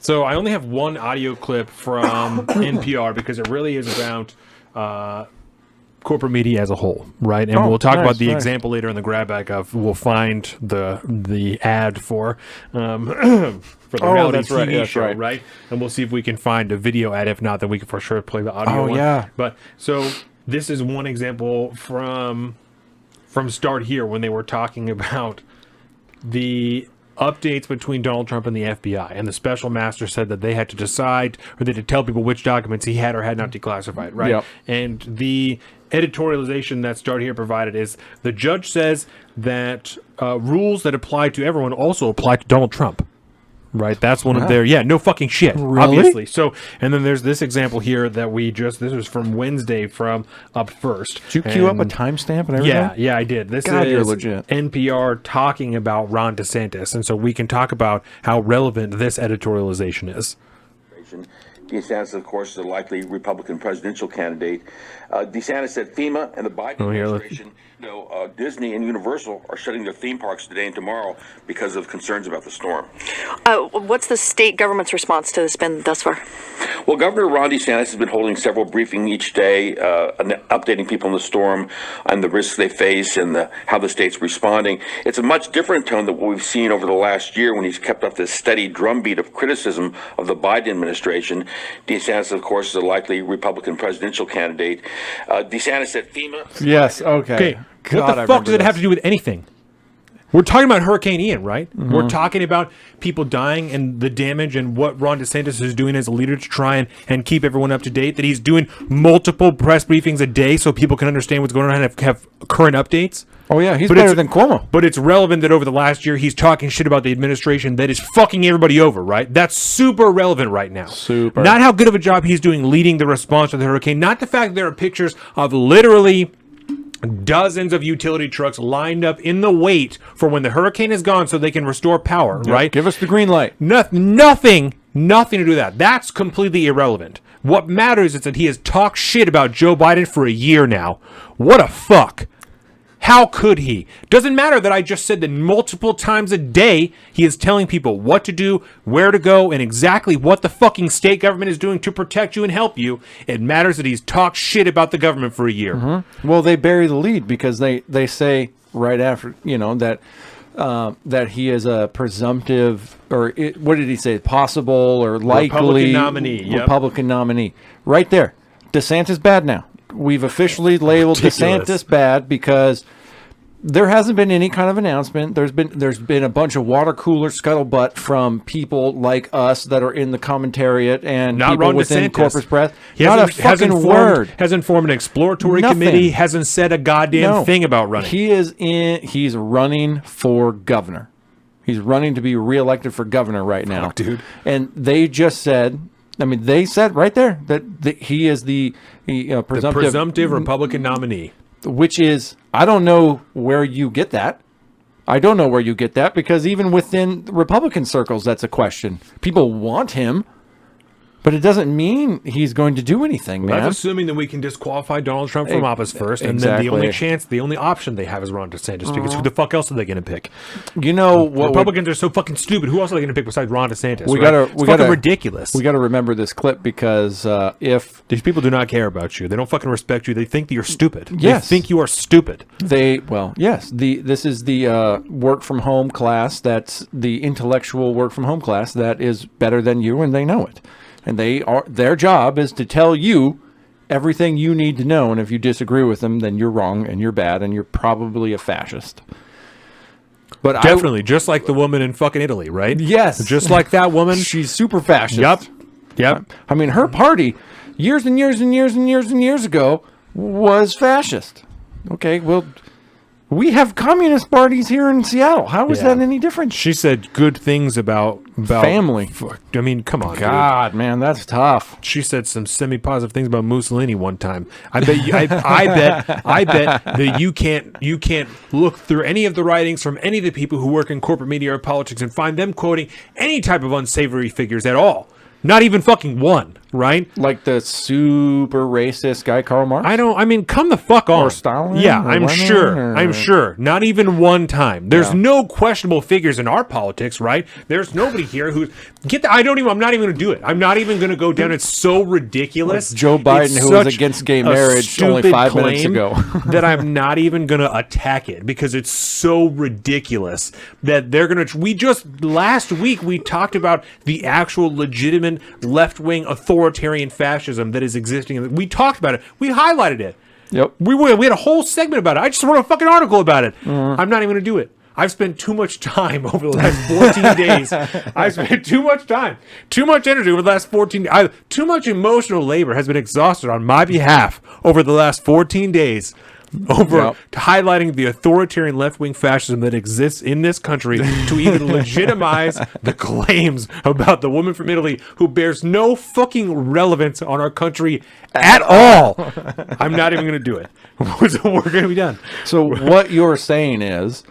So I only have one audio clip from NPR because it really is about corporate media as a whole, right? And we'll talk about the example later in the grab bag of we'll find the ad for the reality TV show, right? And we'll see if we can find a video ad. If not, then we can for sure play the audio one. Yeah. But so this is one example from Start Here when they were talking about the updates between Donald Trump and the FBI, and the special master said that they had to decide, or they had to tell people which documents he had or had not declassified, right? Yep. And the editorialization that Start Here provided is the judge says that rules that apply to everyone also apply to Donald Trump. Right, that's one of their no fucking shit, obviously. So, and then there's this example here that this was from Wednesday from Up First. Did you queue up a timestamp and everything? Yeah, I did. This is you're legit. NPR talking about Ron DeSantis, and so we can talk about how relevant this editorialization is. DeSantis, of course, is a likely Republican presidential candidate. DeSantis said FEMA and the Biden administration, Disney and Universal are shutting their theme parks today and tomorrow because of concerns about the storm. What's the state government's response to this been thus far? Well, Governor Ron DeSantis has been holding several briefings each day, updating people on the storm and the risks they face and how the state's responding. It's a much different tone than what we've seen over the last year when he's kept up this steady drumbeat of criticism of the Biden administration. DeSantis, of course, is a likely Republican presidential candidate. DeSantis said FEMA. Yes, okay. God, what the fuck does it have to do with anything? We're talking about Hurricane Ian, right? Mm-hmm. We're talking about people dying and the damage and what Ron DeSantis is doing as a leader to try and keep everyone up to date, that he's doing multiple press briefings a day so people can understand what's going on and have current updates. Oh, yeah, he's better than Cuomo. But it's relevant that over the last year he's talking shit about the administration that is fucking everybody over, right? That's super relevant right now. Super. Not how good of a job he's doing leading the response to the hurricane, not the fact that there are pictures of literally dozens of utility trucks lined up in the wait for when the hurricane is gone so they can restore power, right? Give us the green light. Nothing to do with that. That's completely irrelevant. What matters is that he has talked shit about Joe Biden for a year now. What a fuck. How could he? Doesn't matter that I just said that multiple times a day he is telling people what to do, where to go, and exactly what the fucking state government is doing to protect you and help you. It matters that he's talked shit about the government for a year. Mm-hmm. Well, they bury the lead because they say right after, that he is a presumptive, what did he say? Possible or likely Republican nominee. Right there. DeSantis bad now. We've officially labeled DeSantis bad because there hasn't been any kind of announcement. There's been a bunch of water cooler scuttlebutt from people like us that are in the commentariat and not people Ron within DeSantis. Corpus Press. Not a fucking word. Hasn't formed an exploratory committee. Hasn't said a goddamn thing about running. He's running for governor. He's running to be reelected for governor right now, dude. And they just said. They said right there that he is the presumptive Republican nominee. Which is, I don't know where you get that. Because even within Republican circles, that's a question. People want him, but it doesn't mean he's going to do anything, man. That's assuming that we can disqualify Donald Trump from office first, and then the only option they have is Ron DeSantis, because who the fuck else are they going to pick? You know what? Republicans are so fucking stupid. Who else are they going to pick besides Ron DeSantis? It's fucking ridiculous. We got to remember this clip because if these people do not care about you, they don't fucking respect you. They think that you're stupid. Yes. They think you are stupid. Yes. This is the work from home class. That's the intellectual work from home class that is better than you, and they know it. And their job is to tell you everything you need to know. And if you disagree with them, then you're wrong and you're bad and you're probably a fascist. But definitely, just like the woman in fucking Italy, right? Yes. Just like that woman. She's super fascist. Yep. Her party, years and years and years and years and years ago, was fascist. Okay, well, we have communist parties here in Seattle. How is that any different? She said good things about family. Come on, God, dude. Man, that's tough. She said some semi-positive things about Mussolini one time. I bet that you can't look through any of the writings from any of the people who work in corporate media or politics and find them quoting any type of unsavory figures at all. Not even fucking one. right? Like the super racist guy, Karl Marx? I mean, come the fuck on. Or Stalin? Yeah, Or I'm Lenin? sure. Or- I'm sure. Not even one time. There's Yeah. no questionable figures in our politics, right? There's nobody here who I'm not even going to do it. I'm not even going to go down. It's so ridiculous. Like Joe Biden, It's who was such against gay a marriage only stupid 5 minutes claim ago. that I'm not even going to attack it because it's so ridiculous that they're going to. Last week we talked about the actual legitimate left-wing authoritarian fascism that is existing. We talked about it. We highlighted it. Yep. We had a whole segment about it. I just wrote a fucking article about it. I'm not even going to do it. I've spent too much time over the last 14 days. I've spent too much time, too much energy over the last 14 days. Too much emotional labor has been exhausted on my behalf over the last 14 days over highlighting the authoritarian left-wing fascism that exists in this country to even legitimize the claims about the woman from Italy who bears no fucking relevance on our country at all. I'm not even going to do it. So we're going to be done. So what you're saying is,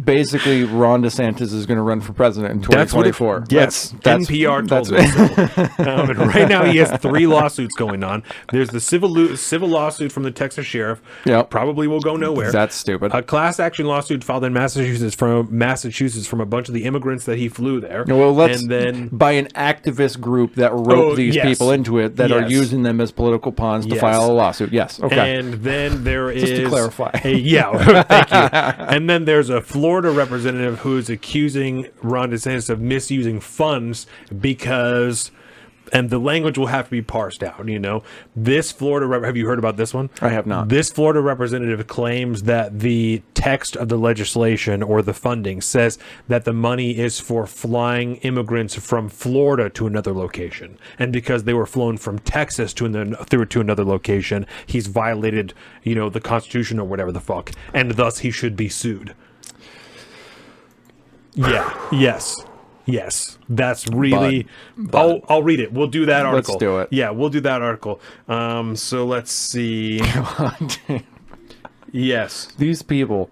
basically, Ron DeSantis is going to run for president in 2024. Yes, NPR told me so. And right now he has 3 lawsuits going on. There's the civil lawsuit from the Texas sheriff. Yep. Probably will go nowhere. That's stupid. A class action lawsuit filed in Massachusetts from a bunch of the immigrants that he flew there. Well, and then by an activist group that wrote these people into it that are using them as political pawns to file a lawsuit. Yes. Okay. And then there is... Just to clarify. Thank you. And then there's a Florida representative who's accusing Ron DeSantis of misusing funds because... And the language will have to be parsed out, This Florida... Have you heard about this one? I have not. This Florida representative claims that the text of the legislation or the funding says that the money is for flying immigrants from Florida to another location. And because they were flown from Texas to another location, he's violated, the Constitution or whatever the fuck. And thus he should be sued. Yeah. Yes, that's really... I'll read it. We'll do that article. Let's do it. Yeah, we'll do that article. So let's see. Yes. These people...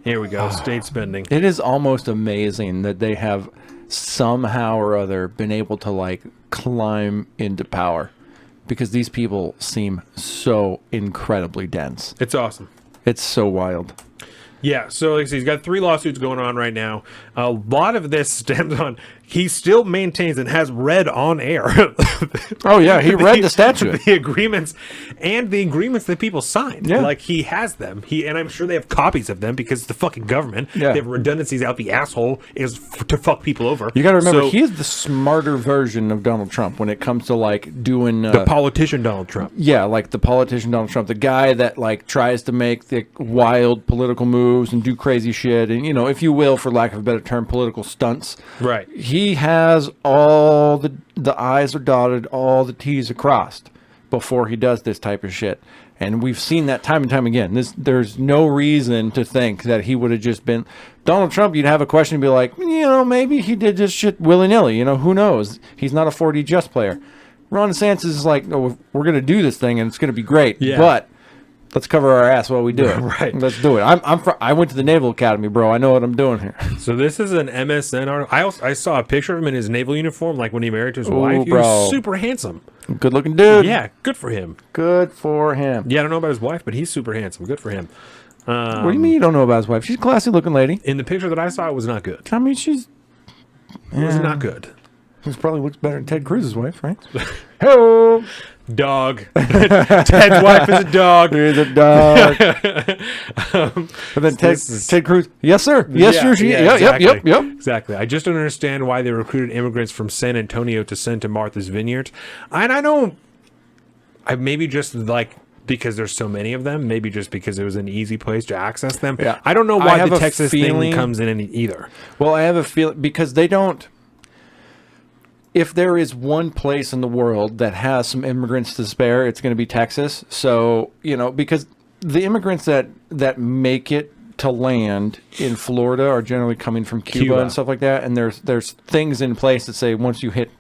Here we go. State spending. It is almost amazing that they have somehow or other been able to, climb into power. Because these people seem so incredibly dense. It's awesome. It's so wild. Yeah, so like I said, he's got 3 lawsuits going on right now. A lot of this stems on he still maintains and has read on air. Oh yeah, he read the statute, the agreements, and the agreements that people signed. Yeah, like he has them. And I'm sure they have copies of them because it's the fucking government. Yeah, they have redundancies out the asshole is to fuck people over. You got to remember, he is the smarter version of Donald Trump when it comes to doing the politician Donald Trump. Yeah, the politician Donald Trump, the guy that tries to make the wild political moves and do crazy shit, and if you will, for lack of a better term, political stunts. Right. He has all the I's are dotted, all the T's are crossed before he does this type of shit. And we've seen that time and time again. There's no reason to think that he would have just been Donald Trump. You'd have a question and be like, maybe he did this shit willy-nilly. Who knows? He's not a 4D chess player. Ron DeSantis is like, no, we're going to do this thing and it's going to be great. Yeah. But let's cover our ass while we do it. Right. Let's do it. I went to the Naval Academy, bro. I know what I'm doing here. So this is an MSN article. I saw a picture of him in his naval uniform, when he married to his wife. He was super handsome. Good looking dude. Yeah, good for him. Good for him. Yeah, I don't know about his wife, but he's super handsome. Good for him. What do you mean you don't know about his wife? She's a classy looking lady. In the picture that I saw, it was not good. I mean, it was not good. This probably looks better than Ted Cruz's wife, right? Hello. Dog. Ted's wife is a dog. He's a dog. And then Ted Cruz. Yes, sir. Yes, sir. Yeah, exactly. Yep. Exactly. I just don't understand why they recruited immigrants from San Antonio to send to Martha's Vineyard. And I maybe just because there's so many of them, maybe just because it was an easy place to access them. Yeah. I don't know why the Texas thing comes in either. Well, I have a feeling because they don't. If there is one place in the world that has some immigrants to spare, it's going to be Texas. So, because the immigrants that make it to land in Florida are generally coming from Cuba and stuff like that. And there's things in place that say once you hit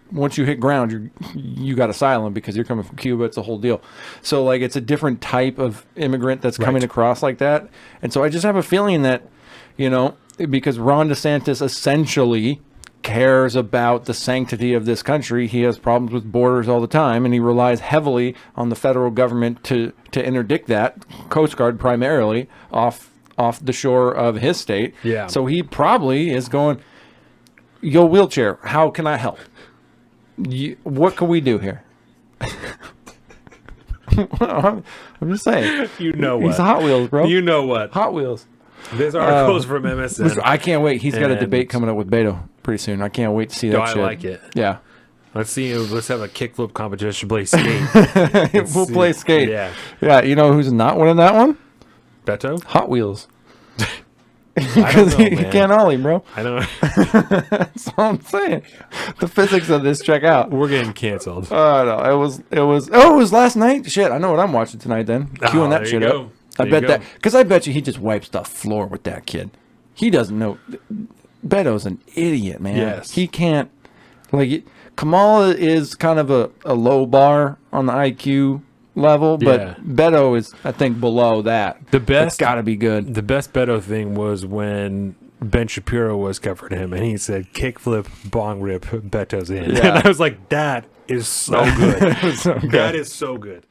ground, you got asylum because you're coming from Cuba. It's a whole deal. So it's a different type of immigrant that's coming across like that. And so I just have a feeling that, because Ron DeSantis essentially cares about the sanctity of this country. He has problems with borders all the time, and he relies heavily on the federal government to interdict that, Coast Guard primarily, off the shore of his state. Yeah. So he probably is going, yo, wheelchair, how can I help? What can we do here? I'm just saying. You know what? He's Hot Wheels, bro. You know what? Hot Wheels. This article's from MSN. I can't wait. He's got a debate coming up with Beto pretty soon. I can't wait to see that I shit. like it. Yeah. Let's have a kickflip competition. Play skate. We'll play skate. Yeah. Yeah. You know who's not winning that one? Beto? Hot Wheels. I don't know, He man. can't ollie, bro. I don't know. That's all I'm saying. The physics of this check out. We're getting canceled. Oh no, it was last night. Shit, I know what I'm watching tonight. Then queuing that shit up. I bet that because I bet you he just wipes the floor with that kid. He doesn't know. Beto's an idiot, man. Yes. He can't. Like Kamala is kind of a low bar on the IQ level, but Yeah. Beto is, I think, below that. The best got to be good. The best Beto thing was when Ben Shapiro was covering him, and he said, "Kickflip, bong rip, Beto's in." Yeah. And I was like, "That is so good. So good. That is so good."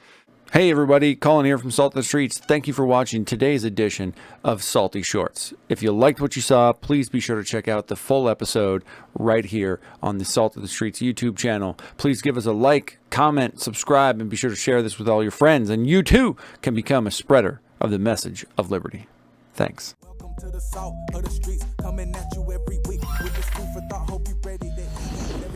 Hey everybody, Colin here from Salt the Streets. Thank you for watching today's edition of Salty Shortz. If you liked what you saw, please be sure to check out the full episode right here on the Salt of the Streets YouTube channel. Please give us a like, comment, subscribe, and be sure to share this with all your friends. And you too can become a spreader of the message of liberty. Thanks. Welcome to the Salt of the Streets, coming at you every week with this food for thought. Hope you ready to eat.